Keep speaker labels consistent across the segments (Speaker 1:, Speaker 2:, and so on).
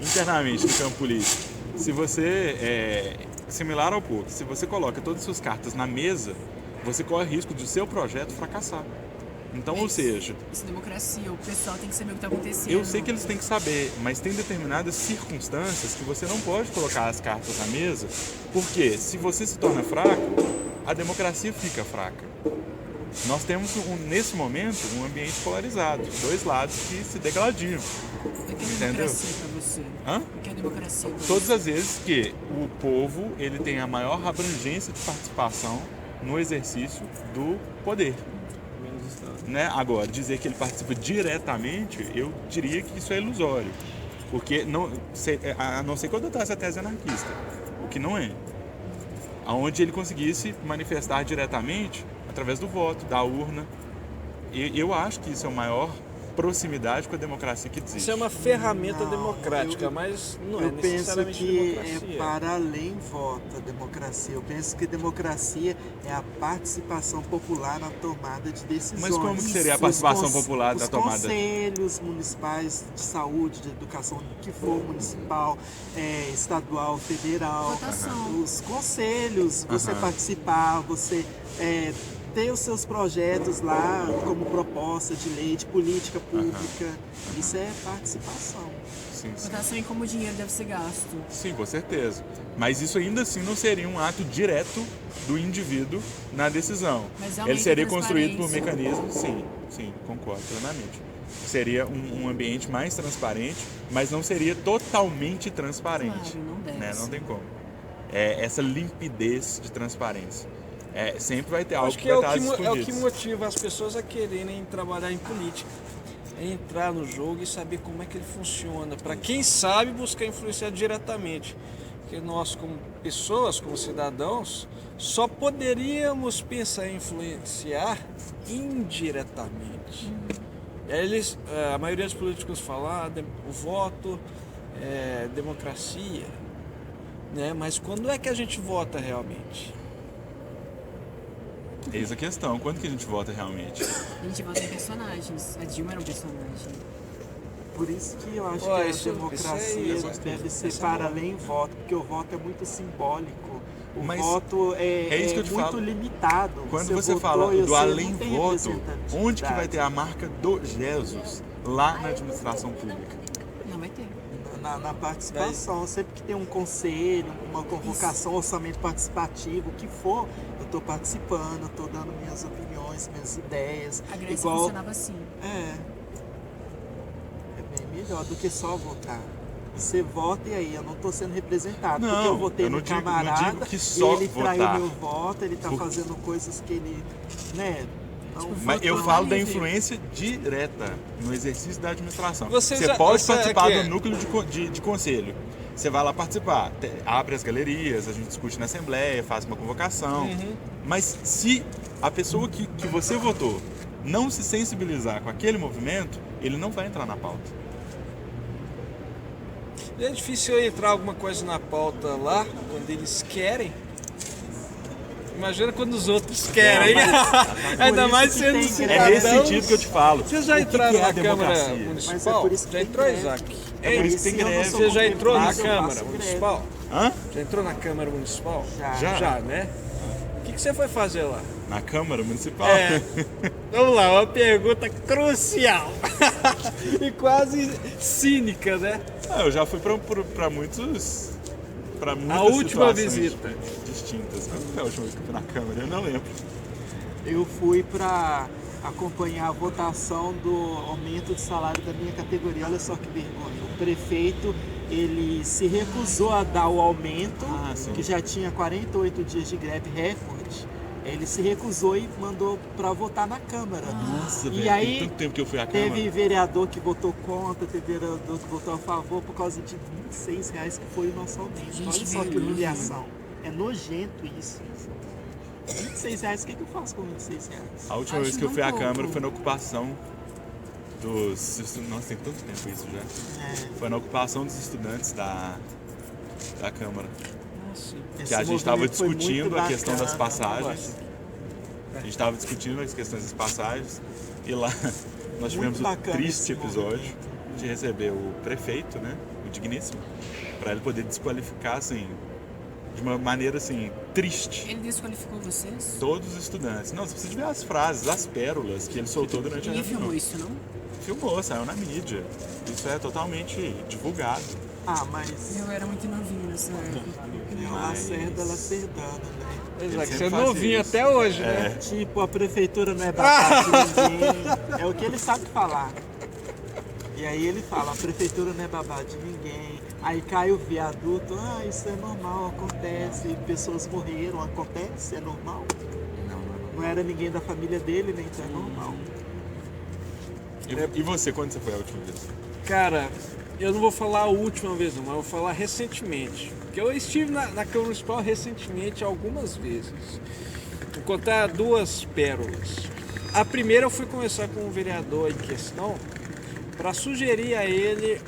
Speaker 1: Internamente no campo político, se você similar ao poker, se você coloca todas as suas cartas na mesa, você corre risco de o seu projeto fracassar. Então, ou seja...
Speaker 2: Isso é democracia, o pessoal tem que saber o que está acontecendo.
Speaker 1: Eu sei que eles têm que saber, mas tem determinadas circunstâncias que você não pode colocar as cartas na mesa, porque se você se torna fraco, a democracia fica fraca. Nós temos, nesse momento, um ambiente polarizado, dois lados que se degladiam.
Speaker 2: O que é democracia para você?
Speaker 1: O
Speaker 2: que é democracia para você?
Speaker 1: Todas as vezes que o povo ele tem a maior abrangência de participação no exercício do poder. Né? Agora, dizer que ele participa diretamente, eu diria que isso é ilusório. Porque, a não ser que eu adotasse a tese anarquista, o que não é. Onde ele conseguisse manifestar diretamente através do voto, da urna. E eu acho que isso é a maior proximidade com a democracia que existe.
Speaker 3: Isso é uma ferramenta democrática, mas não é necessariamente democracia.
Speaker 4: Eu penso que é para além voto a democracia. Eu penso que democracia é a participação popular na tomada de decisões.
Speaker 1: Mas como que seria a participação popular da tomada?
Speaker 4: Os conselhos municipais de saúde, de educação, que for municipal, estadual, federal.
Speaker 2: Votação.
Speaker 4: Os conselhos, você participar, você... ter os seus projetos lá como proposta de lei, de política pública. Isso é participação.
Speaker 1: Sim.
Speaker 2: Votação em como o dinheiro deve ser gasto.
Speaker 1: Sim, com certeza. Mas isso ainda assim não seria um ato direto do indivíduo na decisão. Ele seria construído por mecanismos... Sim, concordo plenamente. Seria um ambiente mais transparente, mas não seria totalmente transparente.
Speaker 2: Claro, não deve.
Speaker 1: Né? Não tem como. Essa limpidez de transparência. Sempre vai ter algo que vai estar escondido.
Speaker 3: É o que motiva as pessoas a quererem trabalhar em política. É entrar no jogo e saber como é que ele funciona. Para quem sabe, buscar influenciar diretamente. Porque nós, como pessoas, como cidadãos, só poderíamos pensar em influenciar indiretamente. A maioria dos políticos fala o voto, democracia. Né? Mas quando é que a gente vota realmente?
Speaker 1: Eis a questão, quando que a gente vota realmente?
Speaker 2: A gente vota em personagens. A Dilma era um personagem.
Speaker 4: Por isso que eu acho que a democracia deve ser para além voto, porque o voto é muito simbólico. O voto é
Speaker 1: isso que eu te
Speaker 4: muito
Speaker 1: falo.
Speaker 4: limitado.
Speaker 1: Quando você fala do além voto, onde que vai ter a marca do Jesus lá na administração pública?
Speaker 2: Não vai ter.
Speaker 4: Na participação, sempre que tem um conselho, uma convocação, orçamento participativo, o que for, eu estou participando, estou dando minhas opiniões, minhas ideias.
Speaker 2: A Grécia funcionava assim.
Speaker 4: É bem melhor do que só votar. Você vota e aí, eu não estou sendo representado, porque eu votei no camarada,
Speaker 1: não digo que só
Speaker 4: e ele
Speaker 1: votar.
Speaker 4: traiu meu voto, ele está fazendo coisas que ele... Né,
Speaker 1: mas eu falo da influência direta no exercício da administração. Você
Speaker 3: já,
Speaker 1: pode participar do núcleo de conselho. Você vai lá participar, abre as galerias, a gente discute na assembleia, faz uma convocação. Mas se a pessoa que você votou não se sensibilizar com aquele movimento, ele não vai entrar na pauta.
Speaker 3: É difícil entrar alguma coisa na pauta lá, quando eles querem. Imagina quando os outros querem. Ainda mais sendo cidadãos.
Speaker 1: É nesse sentido que eu te falo.
Speaker 3: Vocês já entraram na Câmara Municipal?
Speaker 4: Já
Speaker 3: entrou, Isaac?
Speaker 1: É por isso que tem greve.
Speaker 3: Você já entrou na Câmara Municipal?
Speaker 1: Hã?
Speaker 3: Já entrou na Câmara Municipal?
Speaker 1: Já,
Speaker 3: né? O que você foi fazer lá?
Speaker 1: Na Câmara Municipal?
Speaker 3: Vamos lá, uma pergunta crucial. E quase cínica, né?
Speaker 1: Eu já fui para muitas
Speaker 3: a última visita
Speaker 1: distintas. Quando foi a última vez que eu fui na Câmara? Eu não lembro.
Speaker 4: Eu fui para acompanhar a votação do aumento de salário da minha categoria. Olha só que vergonha. O prefeito, ele se recusou a dar o aumento, que já tinha 48 dias de greve recorde. Ele se recusou e mandou para votar na Câmara.
Speaker 1: Nossa,
Speaker 4: e aí,
Speaker 1: tem tanto tempo que eu fui à Câmara.
Speaker 4: Teve vereador que votou contra, teve vereador que votou a favor por causa de R$26 que foi o nosso aumento.
Speaker 2: Gente,
Speaker 4: olha só que humilhação. É nojento isso. R$26, o que eu faço com R$26?
Speaker 1: A última vez que eu fui à Câmara foi na ocupação dos... Nossa, tem tanto tempo isso já. Foi na ocupação dos estudantes da Câmara. Que a gente estava discutindo a questão das passagens. A gente estava discutindo as questões das passagens. E lá nós tivemos um triste episódio de receber o prefeito, né, o digníssimo, para ele poder desqualificar, assim, de uma maneira, assim, triste.
Speaker 2: Ele desqualificou vocês?
Speaker 1: Todos os estudantes. Não, você precisa ver as frases, as pérolas que ele soltou durante a
Speaker 2: Ninguém
Speaker 1: reunião.
Speaker 2: filmou isso, não?
Speaker 1: Filmou, saiu na mídia. Isso é totalmente divulgado.
Speaker 4: Ah, mas
Speaker 2: Eu era muito novinho nessa época.
Speaker 4: Lacerda, Lacerdana, né?
Speaker 3: Exato,
Speaker 1: sempre
Speaker 3: você é
Speaker 1: fazia
Speaker 3: novinho
Speaker 1: isso.
Speaker 3: até hoje, né?
Speaker 4: Tipo, a prefeitura não é babá de ninguém. É o que ele sabe falar. E aí ele fala, a prefeitura não é babá de ninguém. Aí cai o viaduto, isso é normal, acontece. Pessoas morreram, acontece, é normal. Não era ninguém da família dele, né? Então é normal.
Speaker 1: E você, quando você foi a última vez?
Speaker 3: Cara, eu não vou falar a última vez não, mas eu vou falar recentemente. Porque eu estive na Câmara Municipal recentemente algumas vezes. Vou contar duas pérolas. A primeira eu fui conversar com um vereador em questão para sugerir a ele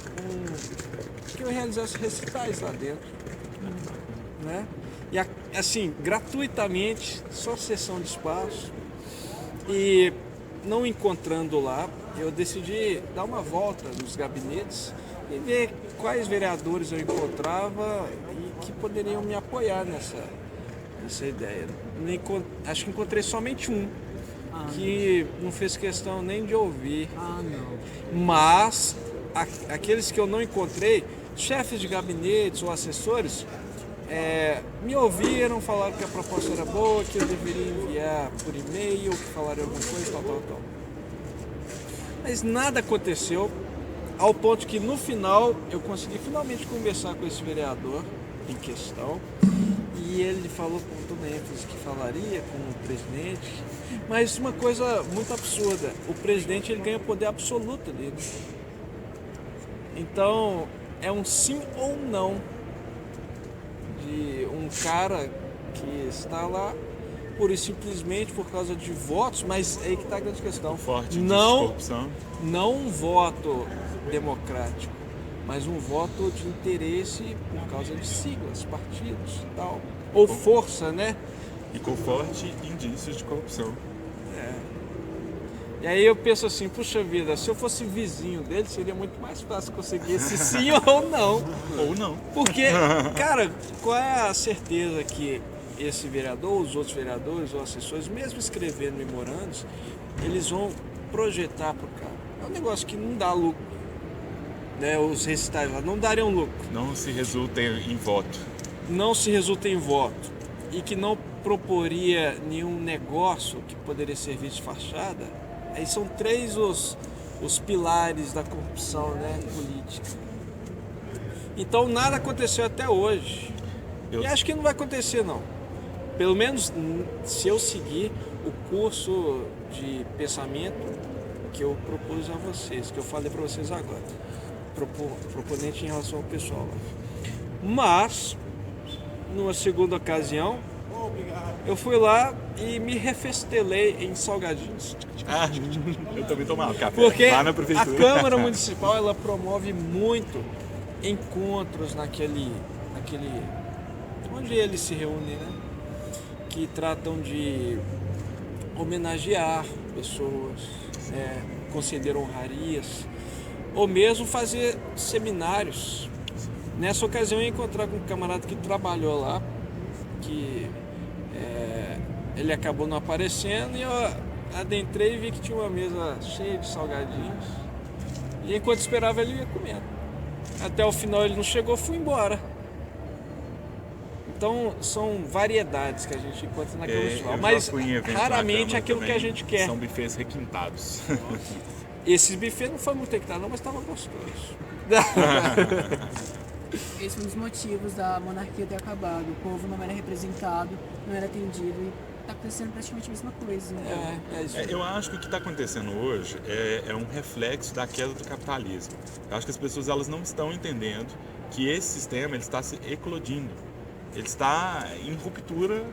Speaker 3: que eu realizasse recitais lá dentro. Né? E assim, gratuitamente, só cessão de espaço. E não encontrando lá, eu decidi dar uma volta nos gabinetes e ver quais vereadores eu encontrava e que poderiam me apoiar nessa ideia. Acho que encontrei somente um, que não fez questão nem de ouvir.
Speaker 2: Ah, não.
Speaker 3: Mas aqueles que eu não encontrei, chefes de gabinetes ou assessores, me ouviram, falaram que a proposta era boa, que eu deveria enviar por e-mail, que falaram alguma coisa, tal. Mas nada aconteceu, ao ponto que no final eu consegui finalmente conversar com esse vereador em questão e ele falou com toda a ênfase que falaria com o presidente, mas uma coisa muito absurda, o presidente ele ganha poder absoluto dele. Então é um sim ou não de um cara que está lá pura e simplesmente por causa de votos, mas é aí que está a grande questão.
Speaker 1: Forte
Speaker 3: Não,
Speaker 1: de corrupção.
Speaker 3: não um voto democrático, mas um voto de interesse por causa de siglas, partidos e tal. Ou força, né?
Speaker 1: E com forte indícios de corrupção.
Speaker 3: E aí eu penso assim, puxa vida, se eu fosse vizinho dele, seria muito mais fácil conseguir esse sim ou não.
Speaker 1: Ou não.
Speaker 3: Porque, cara, qual é a certeza que esse vereador, os outros vereadores ou assessores, mesmo escrevendo memorandos, eles vão projetar para o cara? É um negócio que não dá lucro. Né? Os recitais lá não dariam lucro.
Speaker 1: Não se resulta em voto.
Speaker 3: Não se resulta em voto. E que não proporia nenhum negócio que poderia servir de fachada. Aí são três os pilares da corrupção, né, política. Então nada aconteceu até hoje. E acho que não vai acontecer não. Pelo menos se eu seguir o curso de pensamento que eu propus a vocês, que eu falei para vocês agora. Proponente em relação ao pessoal. Mas, numa segunda ocasião, eu fui lá e me refestelei em salgadinhos.
Speaker 1: Eu também tomava café
Speaker 3: Porque
Speaker 1: lá na
Speaker 3: a
Speaker 1: prefeitura.
Speaker 3: Câmara Municipal ela promove muito encontros naquele onde eles se reúnem, né? Que tratam de homenagear pessoas, conceder honrarias, ou mesmo fazer seminários. Nessa ocasião eu ia encontrar com um camarada que trabalhou lá, que ele acabou não aparecendo, e eu adentrei e vi que tinha uma mesa cheia de salgadinhos. E enquanto esperava ele ia comendo. Até o final ele não chegou, fui embora. Então são variedades que a gente encontra na Câmara Municipal, mas raramente aquilo que a gente quer.
Speaker 1: São bufês requintados.
Speaker 3: Esse buffet não foi muito requintado não, mas estava gostoso.
Speaker 2: Esse foi um dos motivos da monarquia ter acabado. O povo não era representado, não era atendido e está acontecendo praticamente a mesma coisa.
Speaker 3: Isso.
Speaker 1: Eu acho que o que está acontecendo hoje é um reflexo da queda do capitalismo. Eu acho que as pessoas elas não estão entendendo que esse sistema ele está se eclodindo. Ele está em ruptura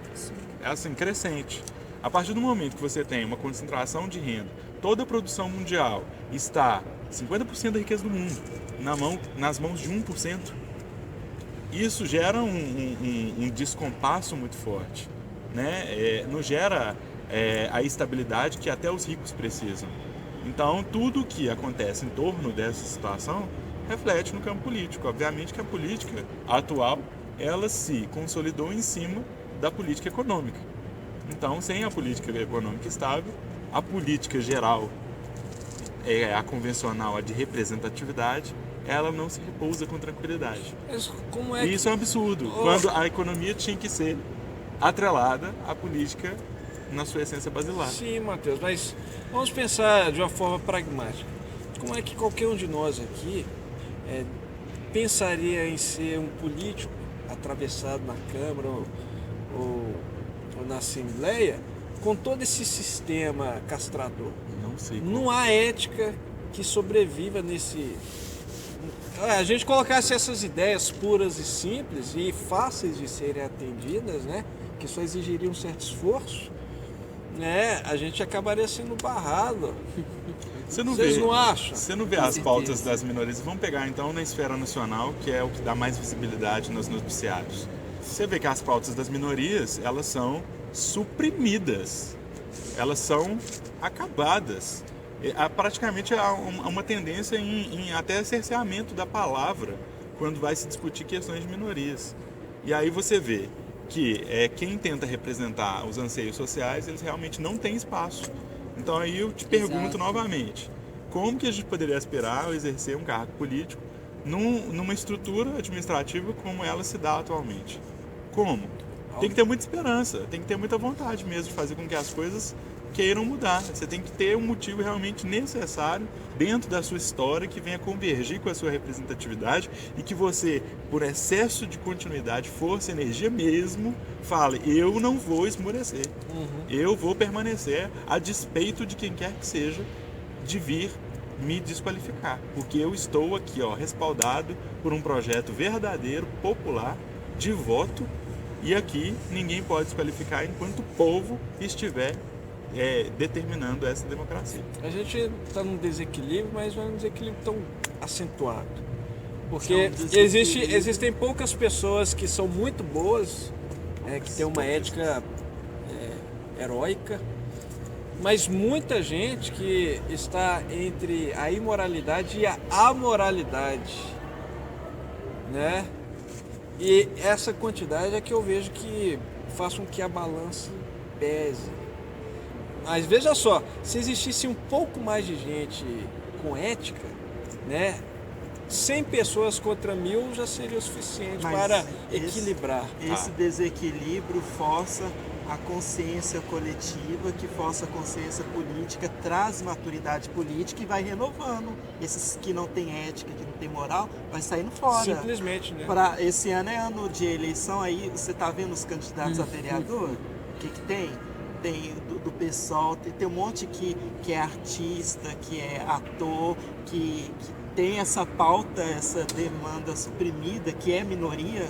Speaker 1: assim, crescente. A partir do momento que você tem uma concentração de renda, toda a produção mundial está 50% da riqueza do mundo nas mãos de 1%. Isso gera um descompasso muito forte, né? Não gera a estabilidade que até os ricos precisam. Então, tudo o que acontece em torno dessa situação reflete no campo político. Obviamente que a política atual, ela se consolidou em cima da política econômica. Então, sem a política econômica estável, a política geral, a convencional, a de representatividade, ela não se repousa com tranquilidade.
Speaker 3: Mas como é
Speaker 1: E isso é um absurdo, quando a economia tinha que ser atrelada à política na sua essência basilar.
Speaker 3: Sim, Matheus, mas vamos pensar de uma forma pragmática. Como é que qualquer um de nós aqui pensaria em ser um político atravessado na Câmara ou na Assembleia com todo esse sistema castrador?
Speaker 1: Não sei como.
Speaker 3: Não há ética que sobreviva nesse... A gente colocasse essas ideias puras e simples e fáceis de serem atendidas, né, que só exigiriam um certo esforço, né, a gente acabaria sendo barrado. Vocês não acham?
Speaker 1: Você não vê as pautas das minorias. Vamos pegar então na esfera nacional, que é o que dá mais visibilidade nos noticiários. Você vê que as pautas das minorias, elas são suprimidas, elas são acabadas. Praticamente há uma tendência em até cerceamento da palavra quando vai se discutir questões de minorias. E aí você vê que quem tenta representar os anseios sociais, eles realmente não têm espaço. Então aí eu te pergunto novamente, como que a gente poderia aspirar a exercer um cargo político numa estrutura administrativa como ela se dá atualmente? Como? Tem que ter muita esperança, tem que ter muita vontade mesmo de fazer com que as coisas queiram mudar. Você tem que ter um motivo realmente necessário dentro da sua história que venha convergir com a sua representatividade e que você, por excesso de continuidade, força, energia mesmo, fale, eu não vou esmorecer. Eu vou permanecer a despeito de quem quer que seja de vir me desqualificar. Porque eu estou aqui, respaldado por um projeto verdadeiro, popular, de voto, e aqui ninguém pode desqualificar enquanto o povo estiver determinando essa democracia.
Speaker 3: A gente está num desequilíbrio, mas não é um desequilíbrio tão acentuado. Porque existem poucas pessoas que são muito boas, que têm uma ética heróica, mas muita gente que está entre a imoralidade e a amoralidade, né? E essa quantidade é que eu vejo que faz com que a balança pese. Mas veja só, se existisse um pouco mais de gente com ética, né, 100 pessoas contra 1000 já seria o suficiente para equilibrar.
Speaker 4: Esse desequilíbrio força a consciência coletiva, que força a consciência política, traz maturidade política e vai renovando. Esses que não têm ética, que não têm moral, vai saindo fora.
Speaker 3: Simplesmente, né?
Speaker 4: Esse ano é ano de eleição, aí você está vendo os candidatos a vereador? O que tem? Tem do pessoal, tem um monte que é artista, que é ator, que tem essa pauta, essa demanda suprimida, que é minoria,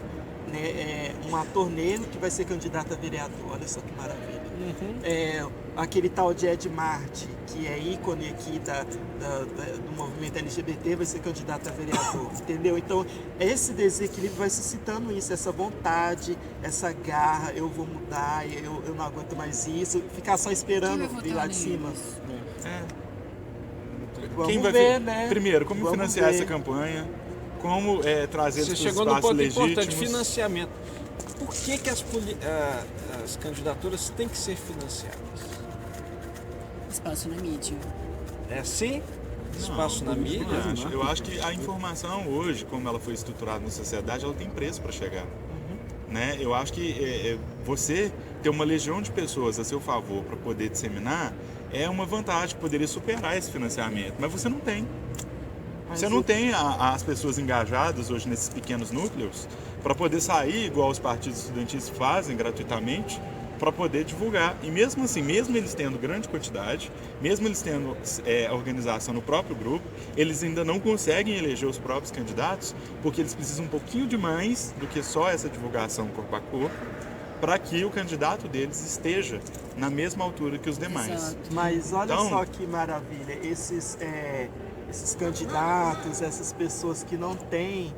Speaker 4: né? Um ator negro que vai ser candidato a vereador, olha só que maravilha. Aquele tal de Ed Marte, que é ícone aqui do movimento LGBT, vai ser candidato a vereador, entendeu? Então, esse desequilíbrio vai suscitando isso, essa vontade, essa garra, eu vou mudar, eu não aguento mais isso, ficar só esperando vir lá de cima.
Speaker 1: Quem vai ver, né? Primeiro, como financiar essa campanha, como trazer
Speaker 3: Você
Speaker 1: os
Speaker 3: chegou no
Speaker 1: espaços
Speaker 3: ponto
Speaker 1: legítimos.
Speaker 3: importante, financiamento. Por que as candidaturas têm que ser financiadas?
Speaker 2: Espaço na mídia.
Speaker 3: É assim? Espaço na mídia?
Speaker 1: Eu acho que a informação hoje, como ela foi estruturada na sociedade, ela tem preço para chegar. Né? Eu acho que você ter uma legião de pessoas a seu favor para poder disseminar é uma vantagem, poderia superar esse financiamento, mas você não tem. Você não tem as pessoas engajadas hoje nesses pequenos núcleos para poder sair, igual os partidos estudantis fazem gratuitamente, para poder divulgar. E mesmo assim, mesmo eles tendo grande quantidade, mesmo eles tendo organização no próprio grupo, eles ainda não conseguem eleger os próprios candidatos, porque eles precisam um pouquinho de mais do que só essa divulgação corpo a corpo, para que o candidato deles esteja na mesma altura que os demais.
Speaker 2: Exato.
Speaker 4: Mas olha só que maravilha, esses candidatos, essas pessoas que não têm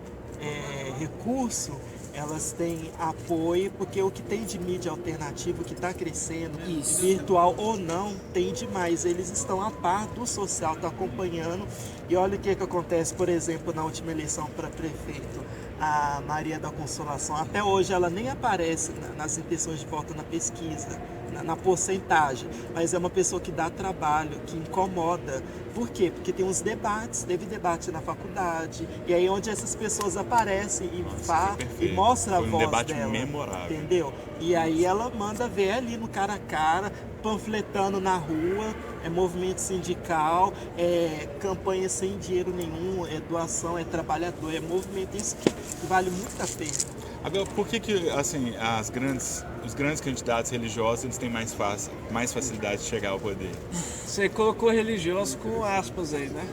Speaker 4: recurso, elas têm apoio, porque o que tem de mídia alternativa, o que está crescendo,
Speaker 2: Isso.
Speaker 4: virtual ou não, tem demais. Eles estão a par do social, estão acompanhando. E olha o que acontece, por exemplo, na última eleição para prefeito, a Maria da Consolação. Até hoje ela nem aparece nas intenções de voto na pesquisa, na porcentagem, mas é uma pessoa que dá trabalho, que incomoda. Por quê? Porque tem uns debates, teve debate na faculdade, e aí onde essas pessoas aparecem e mostram a
Speaker 1: Foi um
Speaker 4: voz
Speaker 1: debate
Speaker 4: dela,
Speaker 1: memorável.
Speaker 4: entendeu? E aí ela manda ver ali no cara a cara, panfletando na rua, é movimento sindical, é campanha sem dinheiro nenhum, é doação, é trabalhador, é movimento, isso que vale muito a pena.
Speaker 1: Agora, por que assim, os grandes candidatos religiosos eles têm mais facilidade de chegar ao poder?
Speaker 3: Você colocou religioso com aspas aí, né?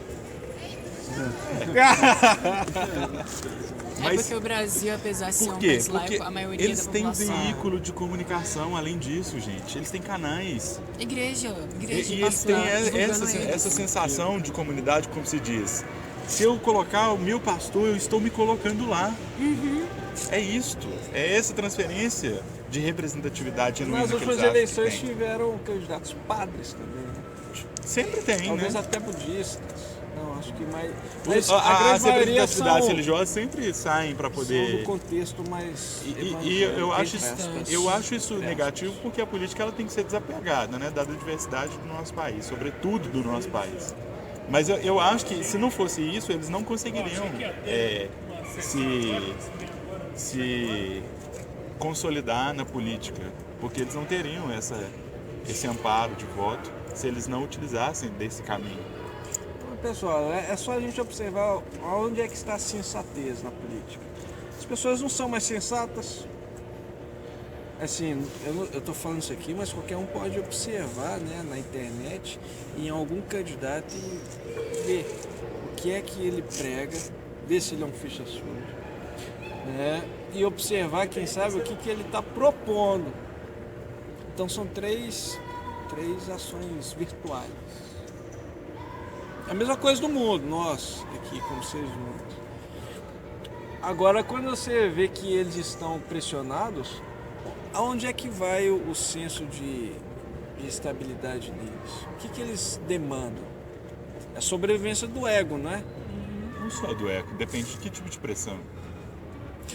Speaker 2: É porque o Brasil, apesar de ser
Speaker 1: Por
Speaker 2: um
Speaker 1: quê?
Speaker 2: país
Speaker 1: Porque
Speaker 2: laico, a maioria
Speaker 1: eles
Speaker 2: da
Speaker 1: têm
Speaker 2: população...
Speaker 1: veículo de comunicação além disso, gente. Eles têm canais.
Speaker 2: Igreja,
Speaker 1: E eles
Speaker 2: pastor,
Speaker 1: têm
Speaker 2: divulgando
Speaker 1: essa
Speaker 2: eles.
Speaker 1: sensação de comunidade, como se diz. Se eu colocar o meu pastor, eu estou me colocando lá. É isto. É essa transferência de representatividade genuína
Speaker 3: Nas
Speaker 1: que eles
Speaker 3: últimas
Speaker 1: acham que
Speaker 3: eleições
Speaker 1: tem.
Speaker 3: tiveram candidatos padres também, né?
Speaker 1: Sempre tem,
Speaker 3: Talvez
Speaker 1: né?
Speaker 3: até budistas. Não, acho que mais. Mas a
Speaker 1: As
Speaker 3: grande maioria
Speaker 1: representatividades
Speaker 3: são
Speaker 1: religiosas sempre saem para
Speaker 3: do
Speaker 1: poder...
Speaker 3: contexto mais.
Speaker 1: E eu acho
Speaker 3: evangélico,
Speaker 1: isso negativo porque a política ela tem que ser desapegada, né, dada a diversidade do nosso país, sobretudo do nosso país. Mas eu acho que se não fosse isso, eles não conseguiriam se consolidar na política, porque eles não teriam esse amparo de voto se eles não utilizassem desse caminho.
Speaker 3: Pessoal, é só a gente observar onde é que está a sensatez na política. As pessoas não são mais sensatas. Assim, eu estou falando isso aqui, mas qualquer um pode observar, né, na internet, em algum candidato e ver o que é que ele prega, ver se ele é um ficha suja, né, e observar, quem sabe, o que ele está propondo. Então são três ações virtuais. A mesma coisa do mundo, nós aqui como seres humanos. Agora, quando você vê que eles estão pressionados, aonde é que vai o senso de estabilidade deles? O que eles demandam? É a sobrevivência do ego, não é?
Speaker 1: Não só do ego, depende de que tipo de pressão.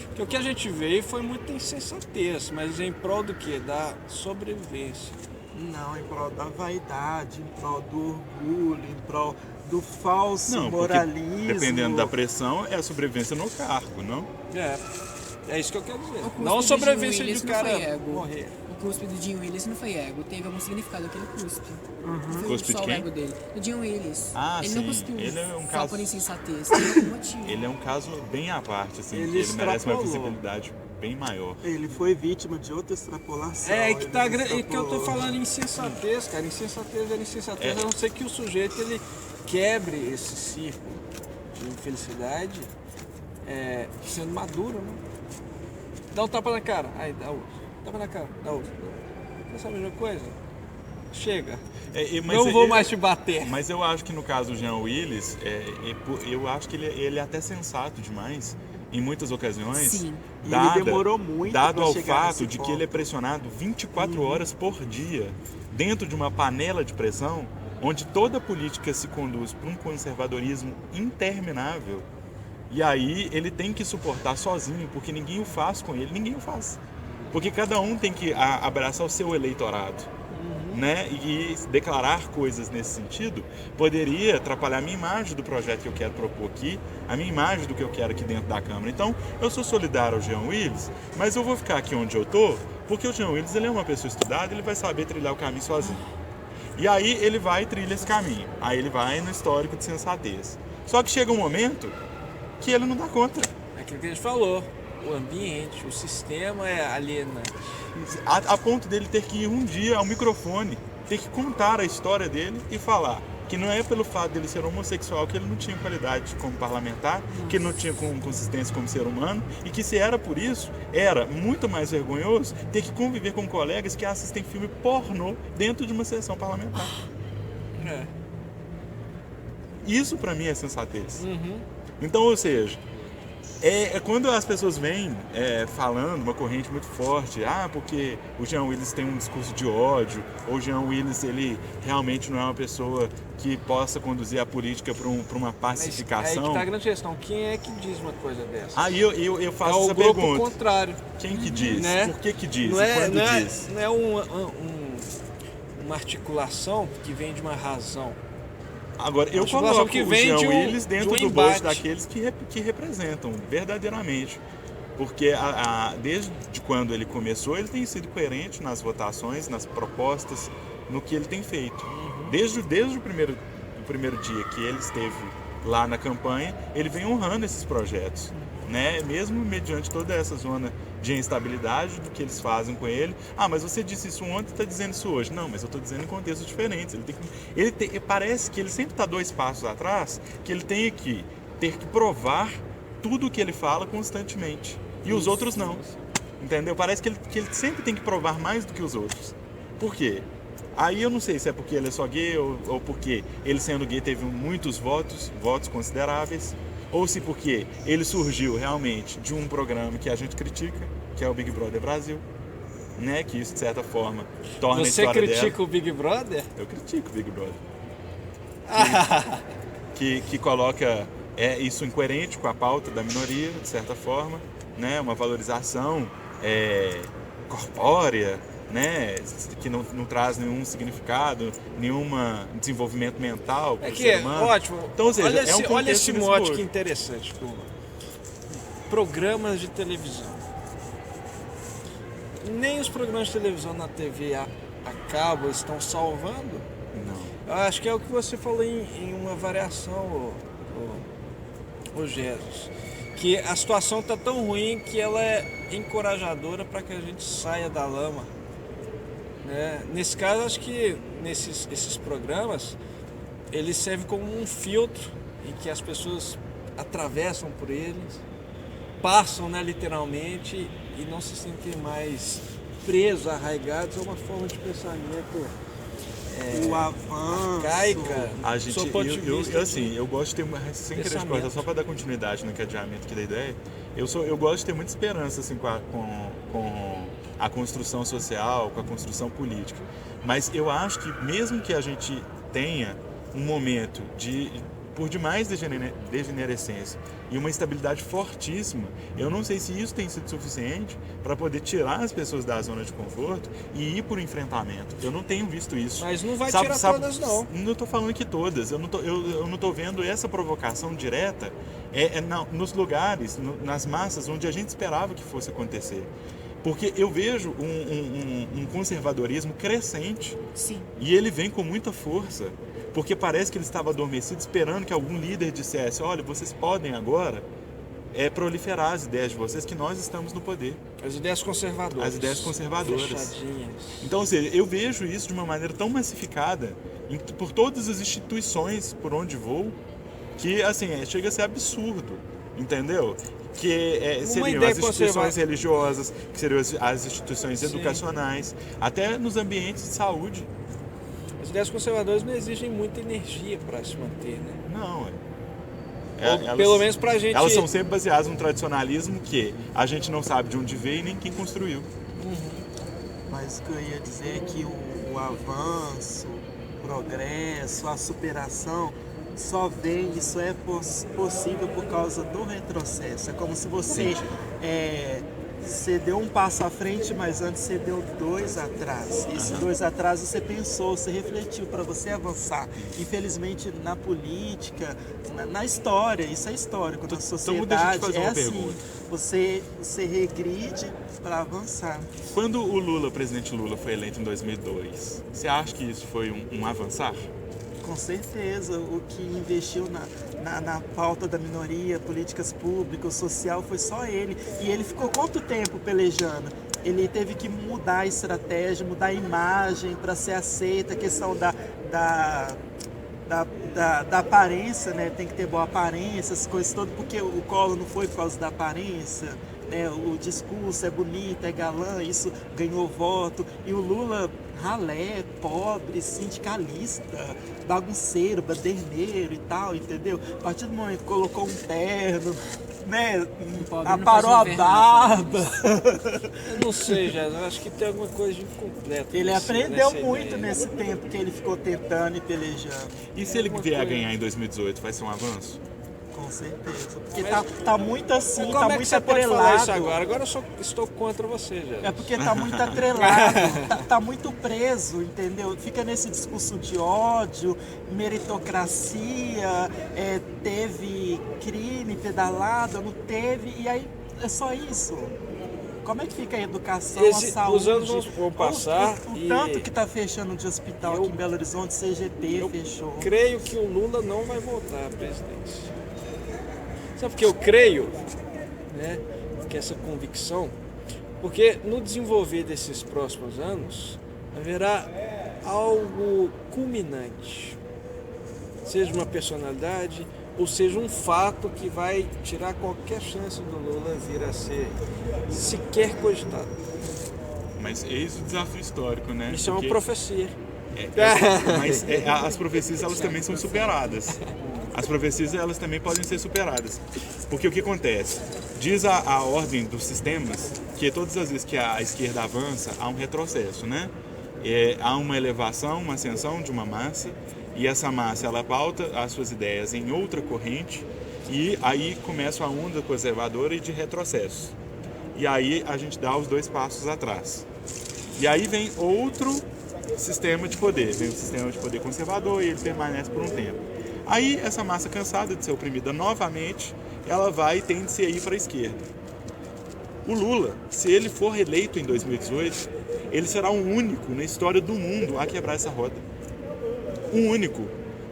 Speaker 3: Porque o que a gente veio foi muita insensatez, mas em prol do quê? Da sobrevivência.
Speaker 4: Não, em prol da vaidade, em prol do orgulho, em prol do falso
Speaker 1: Não, porque
Speaker 4: moralismo.
Speaker 1: dependendo da pressão, é a sobrevivência no cargo, não?
Speaker 3: É isso que eu quero dizer.
Speaker 2: O cuspe
Speaker 3: Não a
Speaker 2: do
Speaker 3: sobrevivência
Speaker 2: Jim Willis
Speaker 3: de
Speaker 2: não
Speaker 3: cara
Speaker 2: foi ego.
Speaker 3: morrer.
Speaker 2: O cuspe do Jim Willis não foi ego, teve algum significado aquele cuspe. Não foi
Speaker 1: Cuspe de
Speaker 2: só o
Speaker 1: quem?
Speaker 2: ego dele. O Jim Willis.
Speaker 1: Ah,
Speaker 2: ele
Speaker 1: sim.
Speaker 2: não cuspiu
Speaker 1: Ele é um
Speaker 2: só
Speaker 1: caso-
Speaker 2: por insensatez, tem algum motivo.
Speaker 1: Ele é um caso bem à parte, assim,
Speaker 3: Ele
Speaker 1: que ele merece uma
Speaker 3: extrapolou.
Speaker 1: visibilidade bem maior.
Speaker 4: Ele foi vítima de outra extrapolação.
Speaker 3: É que tá
Speaker 4: ele
Speaker 3: que eu tô
Speaker 4: extrapolou.
Speaker 3: falando em insensatez, cara. Insensatez era insensatez, a não ser que o sujeito ele quebre esse círculo de infelicidade sendo maduro, né? Dá um tapa na cara, aí dá outro. Tapa na cara, dá outro. Essa é a mesma coisa? Chega. Não vou mais te bater.
Speaker 1: Mas eu acho que no caso do Jean Willis, eu acho que ele é até sensato demais em muitas ocasiões.
Speaker 2: Sim.
Speaker 4: E ele demorou muito
Speaker 1: dado
Speaker 4: pra
Speaker 1: ao
Speaker 4: chegar
Speaker 1: fato
Speaker 4: nesse
Speaker 1: de que
Speaker 4: ponto.
Speaker 1: ele é pressionado 24 horas por dia dentro de uma panela de pressão onde toda a política se conduz para um conservadorismo interminável. E aí ele tem que suportar sozinho, porque ninguém o faz com ele, ninguém o faz. Porque cada um tem que abraçar o seu eleitorado, né? E declarar coisas nesse sentido poderia atrapalhar a minha imagem do projeto que eu quero propor aqui, a minha imagem do que eu quero aqui dentro da Câmara. Então, eu sou solidário ao Jean Willis, mas eu vou ficar aqui onde eu tô, porque o Jean Willis ele é uma pessoa estudada, ele vai saber trilhar o caminho sozinho. E aí ele vai e trilha esse caminho. Aí ele vai no histórico de sensatez. Só que chega um momento que ele não dá conta.
Speaker 3: É aquilo que a gente falou. O ambiente, o sistema é alienante.
Speaker 1: A ponto dele ter que ir um dia ao microfone, ter que contar a história dele e falar que não é pelo fato dele ser homossexual que ele não tinha qualidade como parlamentar, que ele não tinha consistência como ser humano, e que se era por isso, era muito mais vergonhoso ter que conviver com colegas que assistem filme pornô dentro de uma sessão parlamentar. Isso pra mim é sensatez. Então, ou seja, É quando as pessoas vêm falando uma corrente muito forte, porque o Jean Willis tem um discurso de ódio, ou o Jean Willis ele realmente não é uma pessoa que possa conduzir a política para uma
Speaker 3: Mas
Speaker 1: pacificação.
Speaker 3: aí que tá a grande questão. Quem é que diz uma coisa dessa?
Speaker 1: Aí eu faço
Speaker 3: É
Speaker 1: essa
Speaker 3: o grupo
Speaker 1: pergunta.
Speaker 3: contrário.
Speaker 1: Quem que diz?
Speaker 3: Né?
Speaker 1: Por que diz?
Speaker 3: Não
Speaker 1: E
Speaker 3: é,
Speaker 1: quando
Speaker 3: não é,
Speaker 1: diz?
Speaker 3: não é uma articulação que vem de uma razão.
Speaker 1: Agora, eu
Speaker 3: Uma articulação
Speaker 1: coloco
Speaker 3: que
Speaker 1: o
Speaker 3: vem
Speaker 1: Jean
Speaker 3: de
Speaker 1: Willis dentro
Speaker 3: de um
Speaker 1: do bolso
Speaker 3: embate.
Speaker 1: daqueles que representam verdadeiramente. Porque desde quando ele começou, ele tem sido coerente nas votações, nas propostas, no que ele tem feito. Desde o primeiro dia que ele esteve lá na campanha, ele vem honrando esses projetos. Né? Mesmo mediante toda essa zona de instabilidade do que eles fazem com ele. Mas você disse isso ontem e está dizendo isso hoje. Não, mas eu estou dizendo em contextos diferentes. Parece que ele sempre está 2 passos atrás, que ele tem que ter que provar tudo o que ele fala constantemente. E os outros não. Entendeu? Parece que ele sempre tem que provar mais do que os outros. Por quê? Aí eu não sei se é porque ele é só gay ou porque ele sendo gay teve muitos votos consideráveis, ou se porque ele surgiu realmente de um programa que a gente critica, que é o Big Brother Brasil, né? Que isso de certa forma torna a
Speaker 3: Você
Speaker 1: história
Speaker 3: critica
Speaker 1: dela.
Speaker 3: o Big Brother?
Speaker 1: Eu critico o Big Brother. Que coloca isso incoerente com a pauta da minoria, de certa forma, né? Uma valorização corpórea, né? Que não traz nenhum significado, nenhum desenvolvimento mental para o ser humano.
Speaker 3: Ótimo.
Speaker 1: Então, ou seja,
Speaker 3: Olha esse
Speaker 1: nesse
Speaker 3: mote
Speaker 1: bojo.
Speaker 3: que interessante, turma. Programas de televisão. Nem os programas de televisão na TV a cabo estão salvando.
Speaker 1: Não.
Speaker 3: Eu acho que é o que você falou em uma variação, ô Jesus. Que a situação está tão ruim que ela é encorajadora para que a gente saia da lama. Né? Nesse caso, acho que esses programas eles servem como um filtro em que as pessoas atravessam por eles, passam, né, literalmente, e não se sentem mais presos, arraigados a uma forma de pensamento
Speaker 4: O avanço.
Speaker 3: arcaica.
Speaker 1: A gente,
Speaker 3: sob o ponto de vista
Speaker 1: eu gosto de ter uma, sem querer te
Speaker 3: pensamento.
Speaker 1: cortar, só para dar continuidade no cadeamento aqui da ideia, eu gosto de ter muita esperança assim, com a construção social, com a construção política. Mas eu acho que mesmo que a gente tenha um momento por demais degenerescência e uma instabilidade fortíssima, eu não sei se isso tem sido suficiente para poder tirar as pessoas da zona de conforto e ir por enfrentamento. Eu não tenho visto isso.
Speaker 3: Mas não vai tirar todas, não.
Speaker 1: Não estou falando que todas. Eu não estou vendo essa provocação direta nos lugares, nas massas onde a gente esperava que fosse acontecer. Porque eu vejo um conservadorismo crescente.
Speaker 2: Sim.
Speaker 1: E ele vem com muita força, porque parece que ele estava adormecido esperando que algum líder dissesse: olha, vocês podem agora proliferar as ideias de vocês, que nós estamos no poder.
Speaker 3: As ideias conservadoras.
Speaker 1: As ideias conservadoras.
Speaker 3: Fechadinhas.
Speaker 1: Então, ou seja, eu vejo isso de uma maneira tão massificada por todas as instituições por onde vou, que assim, chega a ser absurdo, entendeu? Que seriam as instituições religiosas, que seriam as instituições educacionais, até nos ambientes de saúde.
Speaker 3: As ideias conservadoras não exigem muita energia para se manter, né?
Speaker 1: Não,
Speaker 3: pelo menos pra gente.
Speaker 1: Elas são sempre baseadas no tradicionalismo que a gente não sabe de onde veio e nem quem construiu.
Speaker 4: Mas o que eu ia dizer é que o avanço, o progresso, a superação só vem, isso é possível por causa do retrocesso. É como se você você deu um passo à frente, mas antes você deu 2 atrás. Esses 2 atrás você pensou, você refletiu para você avançar. Infelizmente na política, na história, isso é histórico, na sociedade é assim. Você regride para avançar.
Speaker 1: Quando o presidente Lula foi eleito em 2002, você acha que isso foi um avançar?
Speaker 4: Com certeza, o que investiu na pauta da minoria, políticas públicas, social, foi só ele. E ele ficou quanto tempo pelejando? Ele teve que mudar a estratégia, mudar a imagem para ser aceita, a questão da aparência, né? Tem que ter boa aparência, essas coisas todas, porque o Collor não foi por causa da aparência, né? O discurso é bonito, é galã, isso ganhou voto. E o Lula, ralé, pobre, sindicalista, bagunceiro, baderneiro e tal, entendeu? A partir do momento que colocou um terno, né?
Speaker 2: pobre não
Speaker 4: Aparou a
Speaker 2: faz
Speaker 4: barba.
Speaker 3: Eu não sei, já. Eu acho que tem alguma coisa de incompleto.
Speaker 4: Ele
Speaker 3: nessa
Speaker 4: aprendeu
Speaker 3: ideia.
Speaker 4: muito nesse tempo que ele ficou tentando e pelejando.
Speaker 1: E se ele vier a ganhar em 2018, vai ser um avanço?
Speaker 4: Com certeza. Porque
Speaker 3: Mas-
Speaker 4: tá muito assim,
Speaker 3: Como
Speaker 4: tá
Speaker 3: é que
Speaker 4: muito
Speaker 3: você pode falar
Speaker 4: atrelado.
Speaker 3: isso agora? Agora eu só estou contra você, já.
Speaker 4: É porque tá muito atrelado, tá muito preso, entendeu? Fica nesse discurso de ódio, meritocracia, teve crime, pedalada, não teve, e aí é só isso. Como é que fica a educação, a saúde?
Speaker 3: Os anos vão passar
Speaker 4: O
Speaker 3: e
Speaker 4: tanto que tá fechando de hospital
Speaker 3: eu-
Speaker 4: aqui em Belo Horizonte, CGT fechou.
Speaker 3: creio que o Lula não vai voltar à presidência. Sabe por que eu creio, né, que essa convicção? Porque no desenvolver desses próximos anos haverá algo culminante, seja uma personalidade ou seja um fato que vai tirar qualquer chance do Lula vir a ser sequer cogitado.
Speaker 1: Mas eis o desafio histórico, né?
Speaker 3: Isso é uma
Speaker 1: Porque-
Speaker 3: profecia.
Speaker 1: Mas as profecias elas também são superadas. As profecias elas também podem ser superadas. Porque o que acontece? Diz a ordem dos sistemas que todas as vezes que a esquerda avança, há um retrocesso, né? Há uma elevação, uma ascensão de uma massa, e essa massa ela pauta as suas ideias em outra corrente, e aí começa a onda conservadora e de retrocesso. E aí a gente dá os 2 passos atrás. E aí vem outro sistema de poder, vem o sistema de poder conservador e ele permanece por um tempo. Aí essa massa cansada de ser oprimida novamente, ela vai e tende-se a ir para a esquerda. O Lula, se ele for reeleito em 2018, ele será o único na história do mundo a quebrar essa roda. O único.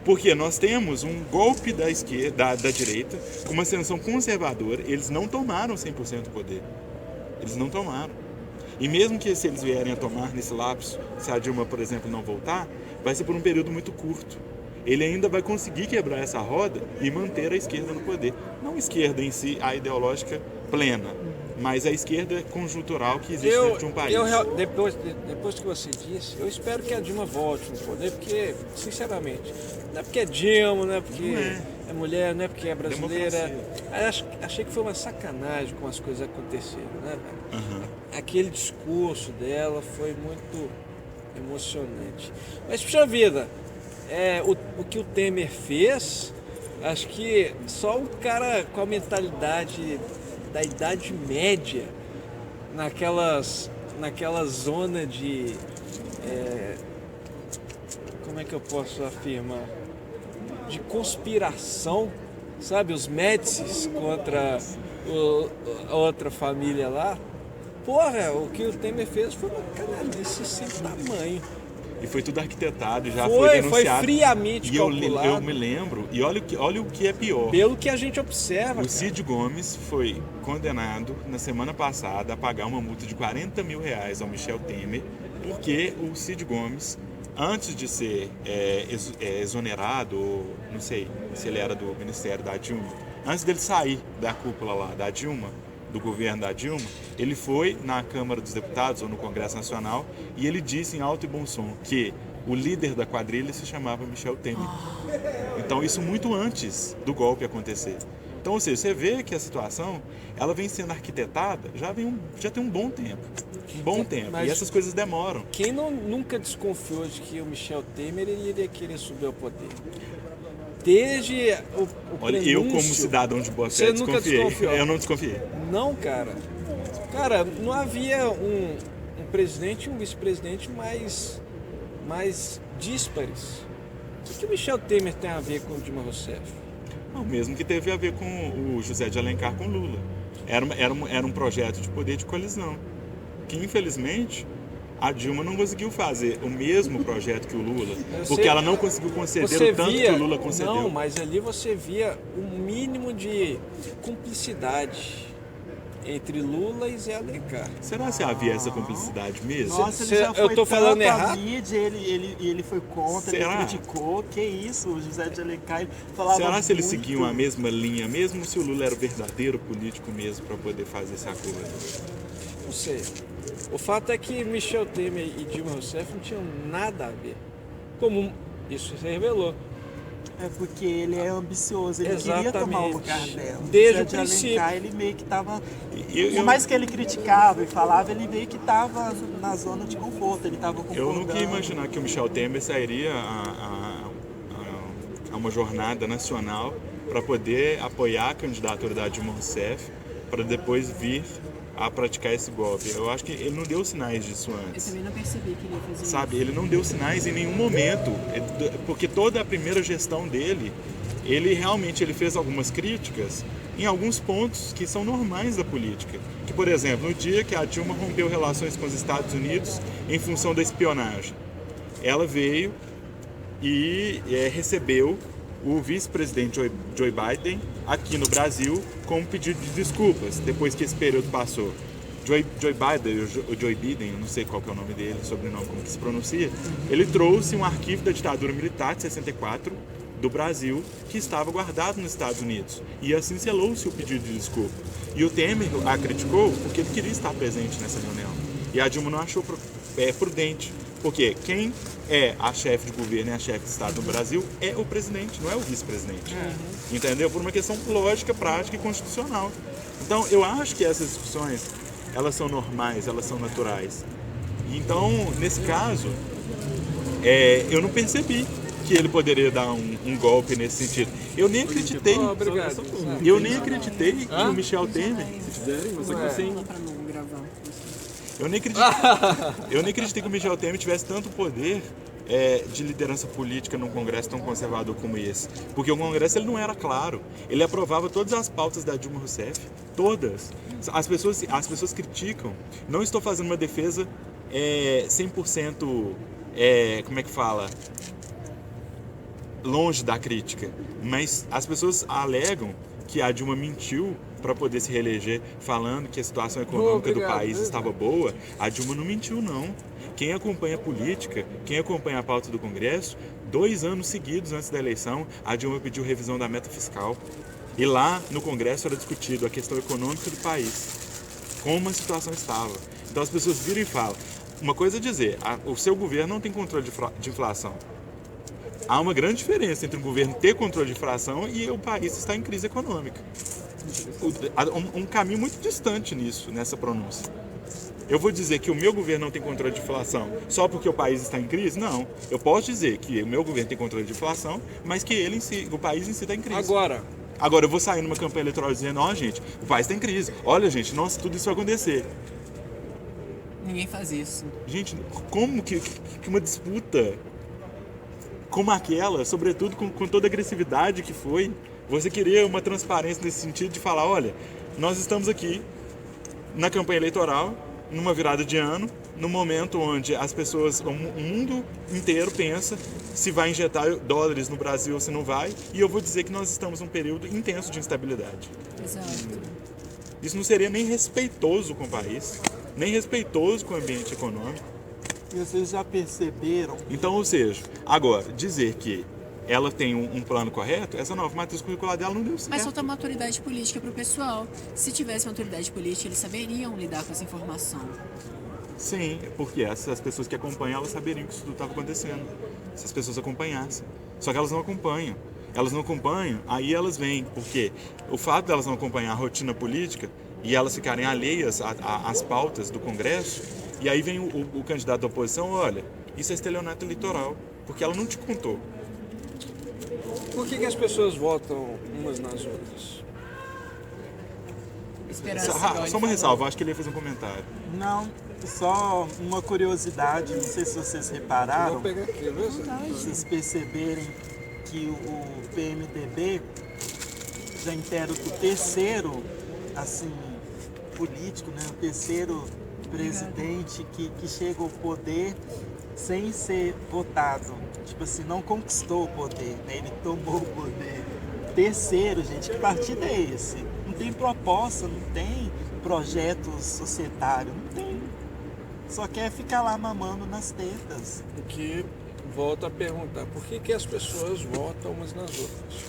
Speaker 1: Porque nós temos um golpe da esquerda, da direita, uma ascensão conservadora, eles não tomaram 100% do poder. Eles não tomaram. E mesmo que se eles vierem a tomar nesse lapso, se a Dilma, por exemplo, não voltar, vai ser por um período muito curto. Ele ainda vai conseguir quebrar essa roda e manter a esquerda no poder. Não a esquerda em si, a ideológica plena, mas a esquerda conjuntural que existe dentro de um país.
Speaker 3: Depois que você disse, eu espero que a Dilma volte no poder, porque, sinceramente, não é porque é Dilma, não é porque
Speaker 1: Não é.
Speaker 3: é mulher, não é porque é brasileira.
Speaker 1: Democracia.
Speaker 3: Achei que foi uma sacanagem como as coisas aconteceram, né, velho?
Speaker 1: Aham.
Speaker 3: Aquele discurso dela foi muito emocionante. Mas, puxa vida, o que o Temer fez, acho que só um cara com a mentalidade da Idade Média, naquela zona de... como é que eu posso afirmar? De conspiração, sabe? Os Médicis contra a outra família lá. Porra, o que o Temer fez foi uma canalice sem tamanho.
Speaker 1: E foi tudo arquitetado, já
Speaker 3: Foi
Speaker 1: denunciado.
Speaker 3: friamente
Speaker 1: E eu
Speaker 3: calculado.
Speaker 1: me lembro, e olha o que é pior.
Speaker 3: Pelo que a gente observa,
Speaker 1: O
Speaker 3: cara.
Speaker 1: Cid Gomes foi condenado na semana passada a pagar uma multa de R$40 mil ao Michel Temer, porque o Cid Gomes, antes de ser exonerado, ou não sei se ele era do Ministério da Dilma, antes dele sair da cúpula lá da Dilma, do governo da Dilma, ele foi na Câmara dos Deputados ou no Congresso Nacional e ele disse em alto e bom som que o líder da quadrilha se chamava Michel Temer. Então isso muito antes do golpe acontecer. Então, ou seja, você vê que a situação ela vem sendo arquitetada já tem um bom tempo. Um bom tempo.
Speaker 3: Mas-
Speaker 1: E essas coisas demoram.
Speaker 3: Quem nunca desconfiou de que o Michel Temer ele iria querer subir ao poder? Desde o
Speaker 1: Olha, eu como
Speaker 3: prenúncio,
Speaker 1: cidadão de boa
Speaker 3: você
Speaker 1: fé
Speaker 3: nunca
Speaker 1: desconfiei.
Speaker 3: desconfiou?
Speaker 1: Eu não desconfiei.
Speaker 3: Não, cara. Cara, não havia um presidente e um vice-presidente mais díspares. O que o Michel Temer tem a ver com o Dilma Rousseff?
Speaker 1: Não, mesmo que teve a ver com o José de Alencar com Lula. Era um projeto de poder de colisão. Que infelizmente a Dilma não conseguiu fazer o mesmo projeto que o Lula, porque ela não conseguiu conceder o tanto que o Lula concedeu.
Speaker 3: Não, mas ali você via um mínimo de cumplicidade entre Lula e Zé Alencar.
Speaker 1: Será que havia essa cumplicidade mesmo?
Speaker 4: Nossa, ele já
Speaker 3: eu
Speaker 4: foi
Speaker 3: tô falando
Speaker 4: tanto à
Speaker 3: errado?
Speaker 4: mídia, ele foi contra,
Speaker 1: Será?
Speaker 4: ele criticou. Que isso, o José de Alencar ele falava
Speaker 1: Será se eles
Speaker 4: muito.
Speaker 1: seguiam a mesma linha, mesmo se o Lula era o verdadeiro político mesmo para poder fazer esse acordo?
Speaker 3: Não sei. O fato é que Michel Temer e Dilma Rousseff não tinham nada a ver. Como isso se revelou.
Speaker 4: É porque ele é ambicioso, ele queria tomar o lugar dela.
Speaker 3: Desde o
Speaker 4: de
Speaker 3: princípio.
Speaker 4: Alencar, ele meio que estava... Por mais que ele criticava e falava, ele meio que estava na zona de conforto, ele estava concordando.
Speaker 1: Eu nunca ia imaginar que o Michel Temer sairia a uma jornada nacional para poder apoiar a candidatura da Dilma Rousseff, para depois vir a praticar esse golpe. Eu acho que ele não deu sinais disso antes.
Speaker 2: Eu também não percebi que ele ia fazer
Speaker 1: Sabe,
Speaker 2: isso.
Speaker 1: ele não deu sinais em nenhum momento, porque toda a primeira gestão dele, ele realmente fez algumas críticas em alguns pontos que são normais da política. Que, por exemplo, no dia que a Dilma rompeu relações com os Estados Unidos em função da espionagem, ela veio e recebeu o vice-presidente Joe Biden aqui no Brasil com um pedido de desculpas, depois que esse período passou. Joe Biden, eu não sei qual que é o nome dele, sobrenome, como que se pronuncia, ele trouxe um arquivo da ditadura militar de 64 do Brasil que estava guardado nos Estados Unidos. E assim selou-se o pedido de desculpa. E o Temer a criticou porque ele queria estar presente nessa reunião. E a Dilma não achou prudente. Porque quem é a chefe de governo e a chefe de Estado no Brasil é o presidente, não é o vice-presidente. Entendeu? Por uma questão lógica, prática e constitucional. Então, eu acho que essas discussões, elas são normais, elas são naturais. Então, nesse caso, eu não percebi que ele poderia dar um golpe nesse sentido. Eu nem acreditei.
Speaker 3: Obrigado.
Speaker 1: Eu nem acreditei que o Michel Temer...
Speaker 2: Pra não gravar.
Speaker 1: Eu nem acreditei que o Michel Temer tivesse tanto poder de liderança política num Congresso tão conservador como esse. Porque o Congresso ele não era claro. Ele aprovava todas as pautas da Dilma Rousseff. Todas. As pessoas criticam. Não estou fazendo uma defesa 100%... como é que fala? Longe da crítica. Mas as pessoas alegam que a Dilma mentiu para poder se reeleger, falando que a situação econômica do país estava boa. A Dilma não mentiu, não. Quem acompanha a política, quem acompanha a pauta do Congresso, 2 anos seguidos antes da eleição, a Dilma pediu revisão da meta fiscal. E lá no Congresso era discutido a questão econômica do país, como a situação estava. Então as pessoas viram e falam, uma coisa é dizer, o seu governo não tem controle de inflação. Há uma grande diferença entre o governo ter controle de inflação e o país estar em crise econômica. Um caminho muito distante nessa pronúncia. Eu vou dizer que o meu governo não tem controle de inflação só porque o país está em crise? Não. Eu posso dizer que o meu governo tem controle de inflação, mas que o país em si está em crise. Agora eu vou sair numa campanha eleitoral dizendo, gente, o país está em crise. Olha, gente, nossa, tudo isso vai acontecer.
Speaker 2: Ninguém faz isso.
Speaker 1: Gente, como que uma disputa como aquela, sobretudo com toda a agressividade que foi, você queria uma transparência nesse sentido de falar, olha, nós estamos aqui na campanha eleitoral, numa virada de ano, no momento onde as pessoas, o mundo inteiro pensa se vai injetar dólares no Brasil ou se não vai, e eu vou dizer que nós estamos num período intenso de instabilidade.
Speaker 2: Exato.
Speaker 1: Isso não seria nem respeitoso com o país, nem respeitoso com o ambiente econômico.
Speaker 4: E vocês já perceberam?
Speaker 1: Então, ou seja, agora, dizer que ela tem um plano correto, essa nova matriz curricular dela não deu certo.
Speaker 2: Mas falta maturidade política pro pessoal. Se tivesse maturidade política, eles saberiam lidar com essa informação.
Speaker 1: Sim, porque essas pessoas que acompanham, elas saberiam que isso tudo estava acontecendo. Se as pessoas acompanhassem. Só que elas não acompanham. Elas não acompanham, aí elas vêm. Porque o fato delas não acompanhar a rotina política e elas ficarem alheias às pautas do Congresso, e aí vem o candidato da oposição, olha, isso é estelionato eleitoral, porque ela não te contou.
Speaker 3: Por que as pessoas votam umas nas outras?
Speaker 1: Só uma ressalva, acho que ele ia fazer um comentário.
Speaker 4: Não, só uma curiosidade, não sei se vocês repararam.
Speaker 3: Vou pegar aqui, viu?
Speaker 4: Vocês perceberem que o PMDB já integra o terceiro, assim, político, né? O terceiro presidente que chega ao poder sem ser votado. Tipo assim, não conquistou o poder, né? Ele tomou o poder. Terceiro, gente, que partido é esse? Não tem proposta, não tem projeto societário, não tem. Só quer ficar lá mamando nas tetas.
Speaker 3: O que volta a perguntar, por que as pessoas votam umas nas outras?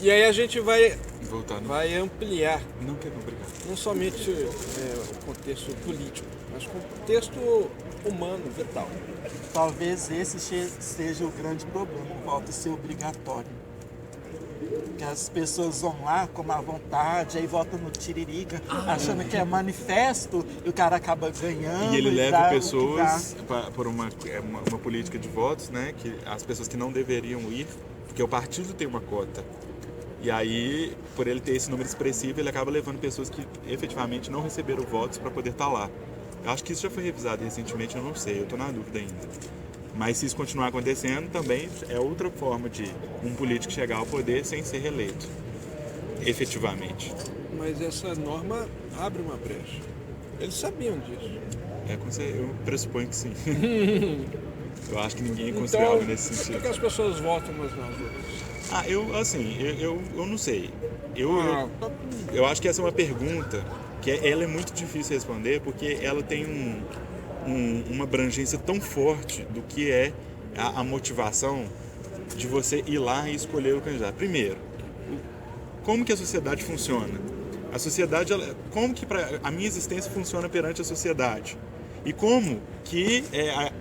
Speaker 3: E aí a gente vai
Speaker 1: voltar no...
Speaker 3: vai ampliar
Speaker 1: Não quero obrigado.
Speaker 3: não somente o contexto político, mas o contexto humano, vital.
Speaker 4: Talvez esse seja o grande problema, volta a ser obrigatório. Que as pessoas vão lá com má vontade, aí volta no tiririca, achando que é manifesto, e o cara acaba ganhando.
Speaker 1: E ele leva
Speaker 4: dá o que
Speaker 1: pessoas por uma política de votos, né? Que as pessoas que não deveriam ir, porque o partido tem uma cota. E aí, por ele ter esse número expressivo, ele acaba levando pessoas que efetivamente não receberam votos para poder estar lá. Eu acho que isso já foi revisado recentemente, eu não sei, eu estou na dúvida ainda. Mas se isso continuar acontecendo, também é outra forma de um político chegar ao poder sem ser reeleito, efetivamente.
Speaker 3: Mas essa norma abre uma brecha. Eles sabiam disso.
Speaker 1: Eu pressuponho que sim. Eu acho que ninguém construiu
Speaker 3: Então,
Speaker 1: algo nesse
Speaker 3: por
Speaker 1: sentido.
Speaker 3: que as pessoas votam umas nas outras?
Speaker 1: Eu não sei. Eu acho que essa é uma pergunta que ela é muito difícil de responder, porque ela tem uma abrangência tão forte do que é a motivação de você ir lá e escolher o candidato. Primeiro, como que a sociedade funciona? A sociedade, como que a minha existência funciona perante a sociedade? E como que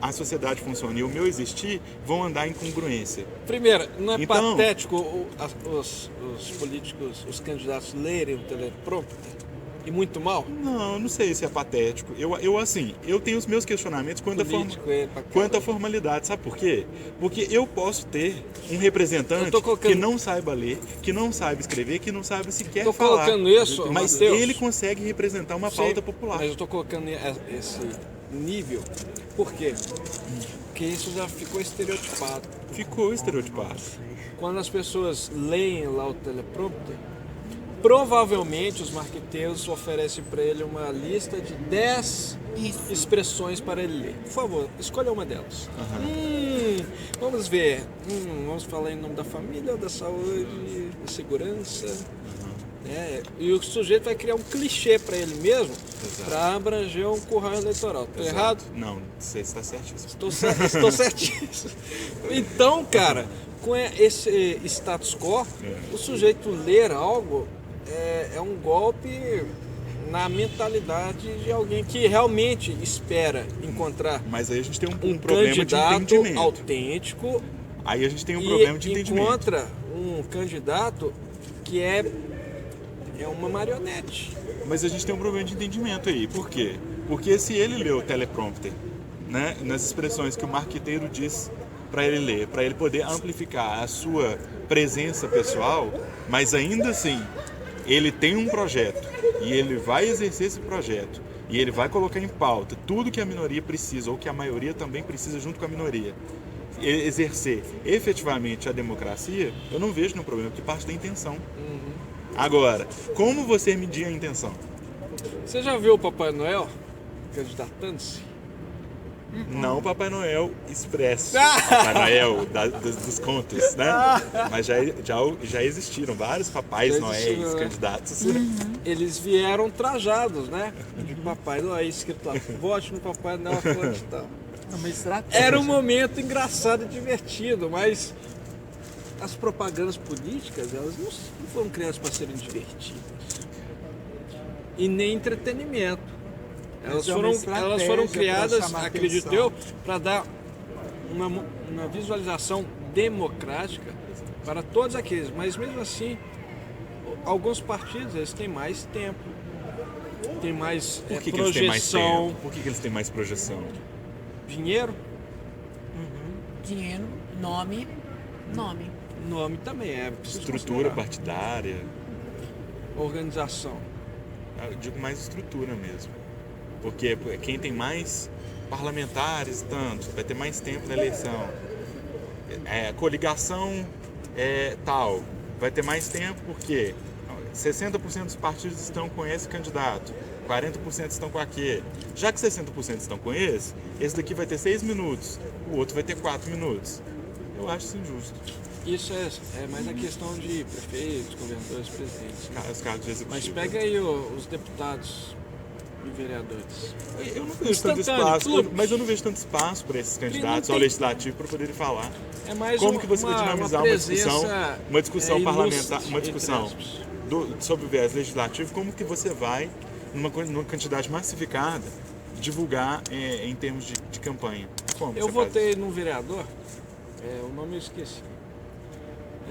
Speaker 1: a sociedade funciona e o meu existir vão andar em congruência?
Speaker 3: Primeiro, não é
Speaker 1: Então,
Speaker 3: patético os políticos, os candidatos lerem o teleprompter? E muito mal?
Speaker 1: Não, não sei se é patético. Eu tenho os meus questionamentos quanto à formalidade. Sabe por quê? Porque eu posso ter um representante que não saiba ler, que não saiba escrever, que não sabe sequer falar.
Speaker 3: Estou colocando isso,
Speaker 1: mas
Speaker 3: Mateus,
Speaker 1: ele consegue representar uma pauta popular.
Speaker 3: Mas eu estou colocando esse nível, por quê? Porque isso já ficou estereotipado.
Speaker 1: Ficou estereotipado.
Speaker 3: Quando as pessoas leem lá o teleprompter, provavelmente os marqueteiros oferecem para ele uma lista de 10 expressões para ele ler. Por favor, escolha uma delas. Vamos ver. Vamos falar em nome da família, da saúde, da segurança. E o sujeito vai criar um clichê para ele mesmo, para abranger um curral eleitoral. Estou errado?
Speaker 1: Não, você está certíssimo.
Speaker 3: Estou certíssimo. Então, cara, com esse status quo, o sujeito ler algo é um golpe na mentalidade de alguém que realmente espera encontrar
Speaker 1: Mas aí a gente tem um problema de
Speaker 3: candidato
Speaker 1: entendimento.
Speaker 3: autêntico.
Speaker 1: Aí a gente tem um problema de entendimento.
Speaker 3: Encontra um candidato que é uma marionete.
Speaker 1: Mas a gente tem um problema de entendimento aí. Por quê? Porque se ele lê o teleprompter, né, nas expressões que o marqueteiro diz para ele ler, para ele poder amplificar a sua presença pessoal, mas ainda assim ele tem um projeto e ele vai exercer esse projeto e ele vai colocar em pauta tudo que a minoria precisa ou que a maioria também precisa junto com a minoria, exercer efetivamente a democracia, eu não vejo nenhum problema, porque parte da intenção. Agora, como você medir a intenção?
Speaker 3: Você já viu o Papai Noel candidatando-se?
Speaker 1: Não o Papai Noel Express, Papai Noel dos contos, né? Mas já existiram vários Papais Noéis candidatos.
Speaker 3: Eles vieram trajados, né? De Papai Noel, escrito lá, vote no Papai Noel, vote e tal. Era um momento engraçado e divertido, mas as propagandas políticas, elas não foram criadas para serem divertidas. E nem entretenimento. Elas foram criadas, acredito eu, para dar uma visualização democrática para todos aqueles. Mas mesmo assim, alguns partidos eles têm mais tempo, têm mais
Speaker 1: Por que
Speaker 3: projeção.
Speaker 1: Eles têm mais tempo? Por que eles têm mais projeção?
Speaker 3: Dinheiro?
Speaker 2: Dinheiro, nome.
Speaker 3: Nome também é.
Speaker 1: Estrutura partidária.
Speaker 3: Organização.
Speaker 1: Eu digo mais estrutura mesmo. Porque quem tem mais parlamentares, tanto, vai ter mais tempo na eleição. Coligação tal, vai ter mais tempo porque 60% dos partidos estão com esse candidato, 40% estão com aquele. Já que 60% estão com esse daqui vai ter 6 minutos, o outro vai ter 4 minutos. Eu acho isso injusto.
Speaker 3: Isso é mais a questão de prefeitos, governadores, presidentes.
Speaker 1: Os cargos de executivo.
Speaker 3: Mas pega aí os deputados e vereadores.
Speaker 1: Eu não vejo tanto espaço, mas eu não vejo tanto espaço para esses candidatos ao legislativo para poderem falar.
Speaker 3: É mais
Speaker 1: Como que você vai dinamizar uma discussão parlamentar, sobre o viés legislativo, como que você vai, numa quantidade massificada, divulgar em termos de campanha? Como
Speaker 3: Eu
Speaker 1: você faz
Speaker 3: votei
Speaker 1: isso?
Speaker 3: num vereador, o nome eu esqueci.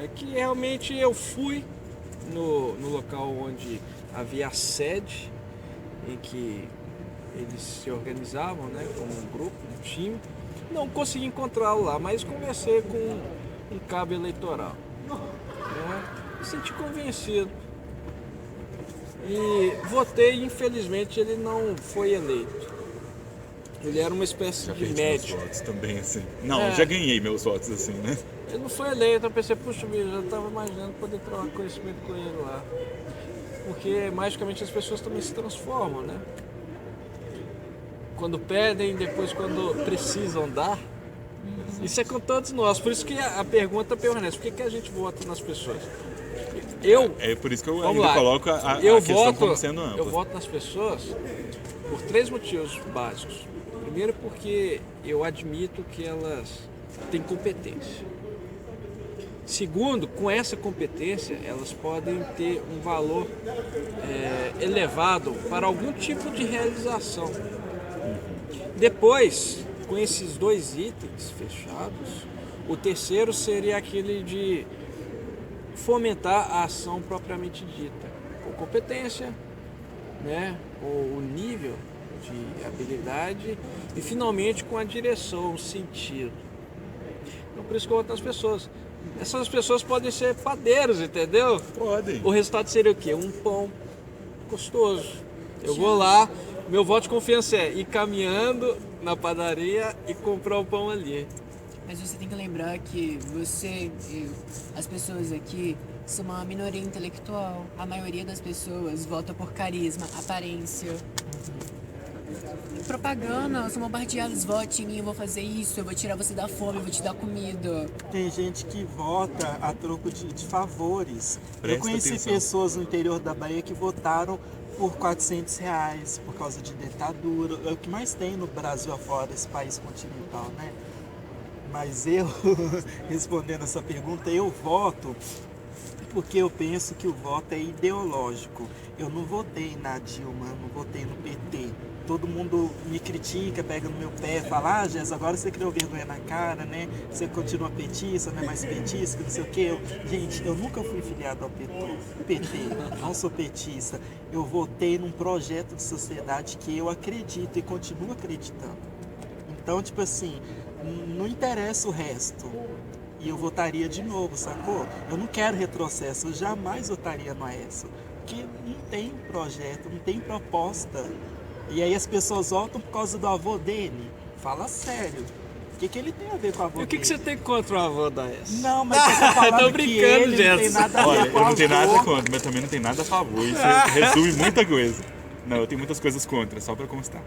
Speaker 3: É que realmente eu fui no local onde havia a sede, em que eles se organizavam, né, como um grupo, um time. Não consegui encontrá-lo lá, mas conversei com um cabo eleitoral. Né, me senti convencido. E votei, infelizmente ele não foi eleito. Ele era uma espécie
Speaker 1: Já
Speaker 3: de
Speaker 1: perdi meus
Speaker 3: médico.
Speaker 1: votos também, assim. Não,
Speaker 3: É.
Speaker 1: já ganhei meus votos, assim, né?
Speaker 3: Ele não foi eleito, eu pensei, puxa vida, eu já estava imaginando poder trocar conhecimento com ele lá. Porque magicamente as pessoas também se transformam, né? Quando pedem, depois quando precisam dar. Isso é com todos nós. Por isso que a pergunta permanece, por que a gente vota nas pessoas?
Speaker 1: É por isso que eu
Speaker 3: Vamos
Speaker 1: ainda
Speaker 3: lá.
Speaker 1: coloco a
Speaker 3: eu
Speaker 1: questão
Speaker 3: voto,
Speaker 1: como sendo ampla.
Speaker 3: Eu voto nas pessoas por 3 motivos básicos. Primeiro, porque eu admito que elas têm competência. Segundo, com essa competência, elas podem ter um valor elevado para algum tipo de realização. Depois, com esses 2 itens fechados, o terceiro seria aquele de fomentar a ação propriamente dita, com competência, né, com o nível de habilidade e finalmente com a direção, o sentido. Então por isso que eu voto nas pessoas. Essas pessoas podem ser padeiros, entendeu?
Speaker 1: Podem.
Speaker 3: O resultado seria o quê? Um pão gostoso. Eu vou lá, meu voto de confiança é ir caminhando na padaria e comprar o pão ali.
Speaker 2: Mas você tem que lembrar que você e as pessoas aqui são uma minoria intelectual. A maioria das pessoas vota por carisma, aparência. Propaganda, são bombardeadas, vote em mim, eu vou fazer isso, eu vou tirar você da fome, eu vou te dar comida.
Speaker 4: Tem gente que vota a troco de favores.
Speaker 1: Presta
Speaker 4: Eu conheci
Speaker 1: atenção.
Speaker 4: pessoas no interior da Bahia que votaram por R$ 400 por causa de ditadura. É o que mais tem no Brasil afora, esse país continental, né? Mas eu, respondendo essa pergunta, eu voto porque eu penso que o voto é ideológico. Eu não votei na Dilma, não votei no PT. Todo mundo me critica, pega no meu pé, fala, Jéssica, agora você criou vergonha na cara, né? Você continua petista, não é mais petista, não sei o quê. Gente, eu nunca fui filiado ao PT, não sou petista. Eu votei num projeto de sociedade que eu acredito e continuo acreditando. Então, tipo assim, não interessa o resto. E eu votaria de novo, sacou? Eu não quero retrocesso, eu jamais votaria no Aécio. Porque não tem projeto, não tem proposta. E aí as pessoas votam por causa do avô dele. Fala sério. O que ele tem a ver com o avô
Speaker 3: E o que
Speaker 4: dele?
Speaker 3: você tem contra o avô da S?
Speaker 4: Não, mas você tá falando
Speaker 3: Tô
Speaker 4: que
Speaker 3: brincando,
Speaker 4: ele não tem
Speaker 3: Jéssica.
Speaker 4: nada a ver
Speaker 1: Olha,
Speaker 4: com
Speaker 1: eu
Speaker 4: o
Speaker 1: não tenho
Speaker 4: avô.
Speaker 1: nada contra, mas também não tenho nada a favor. Isso resume muita coisa. Não, eu tenho muitas coisas contra, só para constar.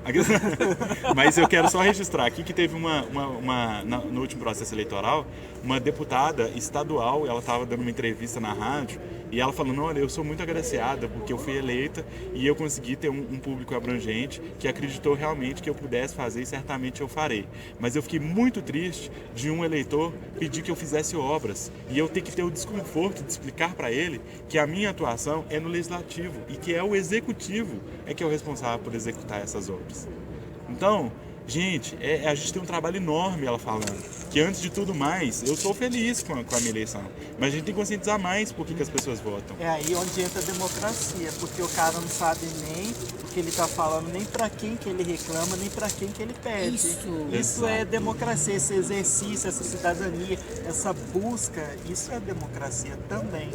Speaker 1: Mas eu quero só registrar aqui que teve no último processo eleitoral, uma deputada estadual, ela estava dando uma entrevista na rádio, e ela falando, olha, eu sou muito agraciada porque eu fui eleita e eu consegui ter um público abrangente que acreditou realmente que eu pudesse fazer e certamente eu farei. Mas eu fiquei muito triste de um eleitor pedir que eu fizesse obras e eu ter que ter o desconforto de explicar para ele que a minha atuação é no legislativo e que é o executivo que é o responsável por executar essas obras. Então, gente, a gente tem um trabalho enorme, ela falando, que antes de tudo mais, eu sou feliz com a minha eleição, mas a gente tem que conscientizar mais por que as pessoas votam.
Speaker 4: É aí onde entra a democracia, porque o cara não sabe nem o que ele tá falando, nem para quem que ele reclama, nem para quem que ele pede. Isso é democracia, esse exercício, essa cidadania, essa busca, isso é democracia também.